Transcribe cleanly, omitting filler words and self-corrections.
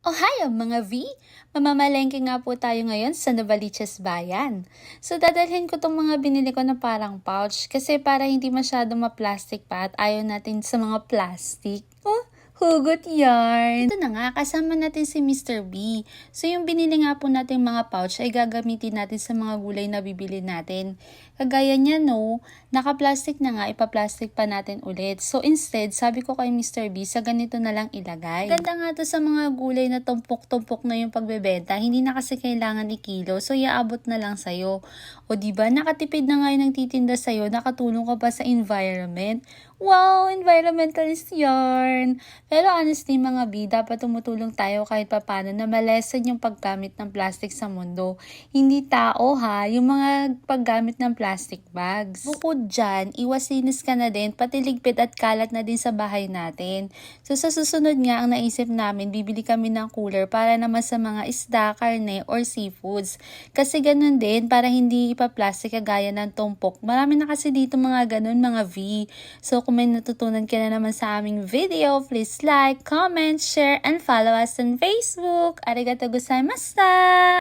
Ohayo mga V! Mamamalengke nga po tayo ngayon sa Novaliches Bayan. So dadalhin ko tong mga binili ko na parang pouch kasi para hindi masyado ma-plastic pa at ayaw natin sa mga plastic. Oh, hugot yarn! Ito na nga, kasama natin si Mr. B. So yung binili nga po natin mga pouch ay gagamitin natin sa mga gulay na bibili natin. Kagaya niya no, naka-plastic na nga, ipa-plastic pa natin ulit. So instead, sabi ko kay Mr. B, sa ganito na lang ilagay. Ganda nga to sa mga gulay na tumpok-tumpok na yung pagbebenta. Hindi na kasi kailangan ikilo. So iaabot na lang sa'yo. O diba, nakatipid na nga yung nagtitinda sa'yo, nakatulong ka pa sa environment. Wow, environmentalist yarn! Pero honestly mga B, dapat tumutulong tayo kahit papano na malesen yung paggamit ng plastic sa mundo. Hindi tao ha, yung mga paggamit ng plastic bags. Bukod dyan, iwasinis ka na din, pati ligpit at kalat na din sa bahay natin. So sa susunod nga, ang naisip namin, bibili kami ng cooler para naman sa mga isda, karne, or seafoods. Kasi ganun din, para hindi ipa-plastic kagaya ng tumpok. Marami na kasi dito mga ganun, mga V. So kung may natutunan ka na naman sa aming video, please like, comment, share, and follow us on Facebook. Arigatou gozaimashita!